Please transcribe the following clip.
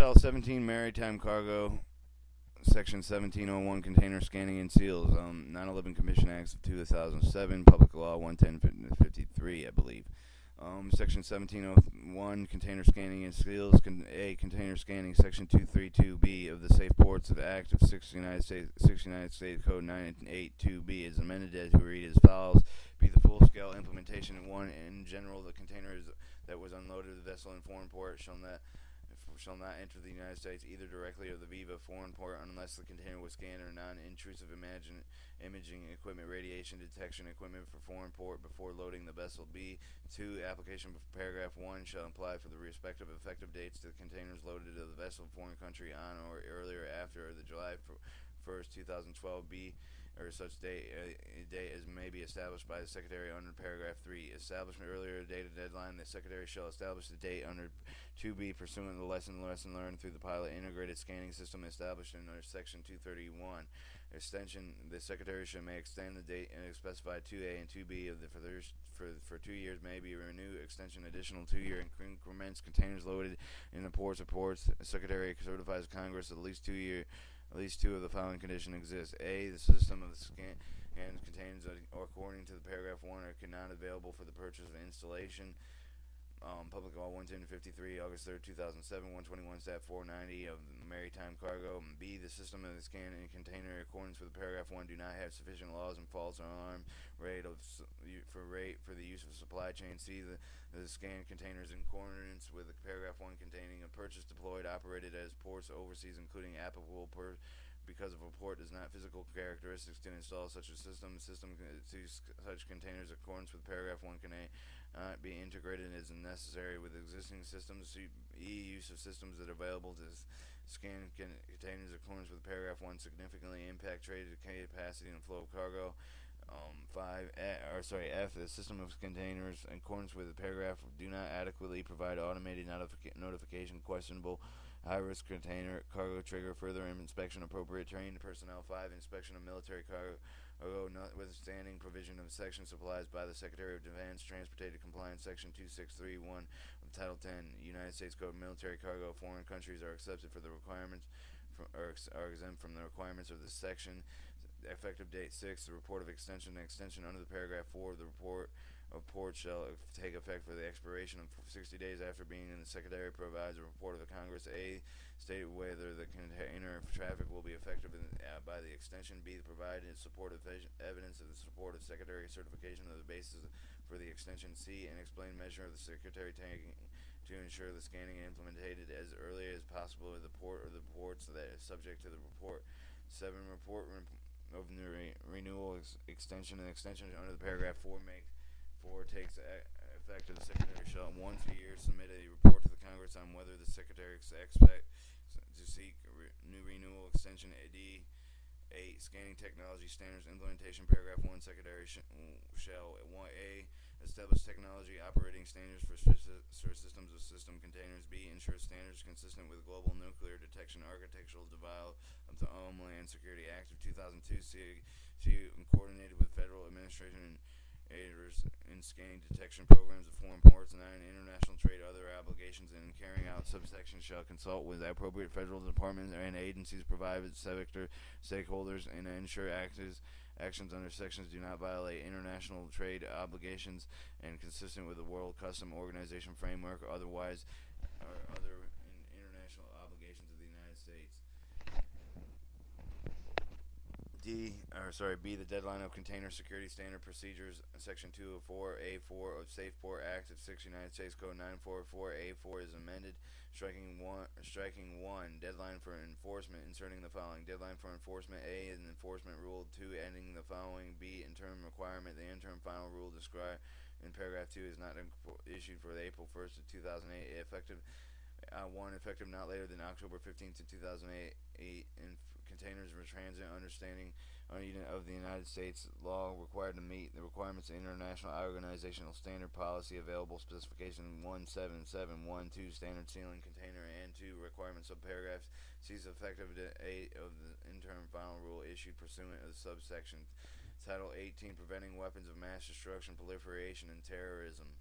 Title 17 Maritime Cargo, Section 1701 Container Scanning and Seals, 9/11 Commission Acts of 2007, Public Law 11053, I believe. Section 1701 Container Scanning and Seals, Container Scanning, Section 232B of the Safe Ports of Act of 6 United States Code 982B is amended to read as follows. B. The full-scale implementation in 1. In general, the containers that was unloaded of the vessel in foreign port shall not enter the United States either directly or the Viva foreign port unless the container was scanned or non-intrusive imaging equipment, radiation detection equipment for foreign port before loading the vessel. B. 2. Application of paragraph 1 shall apply for the respective effective dates to the containers loaded to the vessel of foreign country on or earlier after the July 1st, 2012. B. Or such date as may be established by the Secretary under paragraph 3. Establishment earlier date of deadline. The Secretary shall establish the date under 2B pursuant to the lesson learned through the pilot integrated scanning system established under section 231. Extension. The Secretary may extend the date and specify 2A and 2B of the for 2 years may be renewed. Extension additional 2-year increments. Containers loaded in the ports of ports. The Secretary certifies Congress at least 2 years. At least 2 of the following conditions exist. A. The system of the scan contains, or according to the paragraph 1, are not available for the purchase of installation. Public Law 11053, August 3rd, 2007, 121 Stat 490 of the Maritime Cargo. B. The system of the scan and container, in accordance with paragraph 1, do not have sufficient laws and false alarm rate for the use of supply chain. C. The scan containers in accordance with paragraph 1 containing a purchase deployed operated as ports overseas, including applicable because of a port does not physical characteristics to install such a system to such containers in accordance with paragraph 1 can be integrated as necessary with existing systems. Use of systems that are available to scan containers in accordance with paragraph 1 significantly impact trade capacity and flow of cargo. F. The system of containers in accordance with the paragraph do not adequately provide automated notification questionable high-risk container cargo trigger further inspection appropriate trained personnel. 5. Inspection of military cargo notwithstanding provision of section supplies by the Secretary of Defense transported compliance section 2631 of Title 10 United States Code. Military cargo of foreign countries are accepted for the requirements are exempt from the requirements of this section. Effective date 6. The report of extension under the paragraph 4 of the report of port shall take effect for the expiration of 60 days after being in. The Secretary provides a report of the Congress. A. State whether the container traffic will be effective by the extension. B. Provide supportive evidence of the support of Secretary certification of the basis for the extension. C. An explain measure of the Secretary taking to ensure the scanning implemented as early as possible at the port or the ports that is subject to the report. 7. Report of renewal extension under the paragraph 4 takes effect of the Secretary shall once a year submit a report to the Congress on whether the Secretary expects to seek new renewal extension. D. 8. Scanning technology standards implementation. Paragraph 1. Secretary shall 1A. Establish technology operating standards for systems of system containers. B. Ensure standards consistent with global nuclear detection architectural development of the Homeland Security Act of 2002. C. Coordinated with federal administration in scanning detection programs of foreign ports. 9. International trade other obligations and carrying out subsections shall consult with appropriate federal departments and agencies, private sector stakeholders, and ensure actions under sections do not violate international trade obligations and consistent with the World Customs Organization framework or other international obligations of the United States. B. The deadline of Container Security Standard Procedures, Section 204A4 of Safe Port Act of 6 United States Code 944A4 is amended, striking one deadline for enforcement, inserting the following deadline for enforcement. A. An enforcement rule. 2. Ending the following. B. Interim requirement. The interim final rule described in paragraph 2 is not issued for April 1st of 2008. Effective 1. Effective not later than October 15th of 2008. In containers for transit understanding of the United States law required to meet the requirements of International Organizational Standard Policy Available Specification 17712 Standard Sealing Container and 2 requirements of paragraphs C is effective date of the interim final rule issued pursuant to the subsection. Title 18 Preventing Weapons of Mass Destruction, Proliferation, and Terrorism.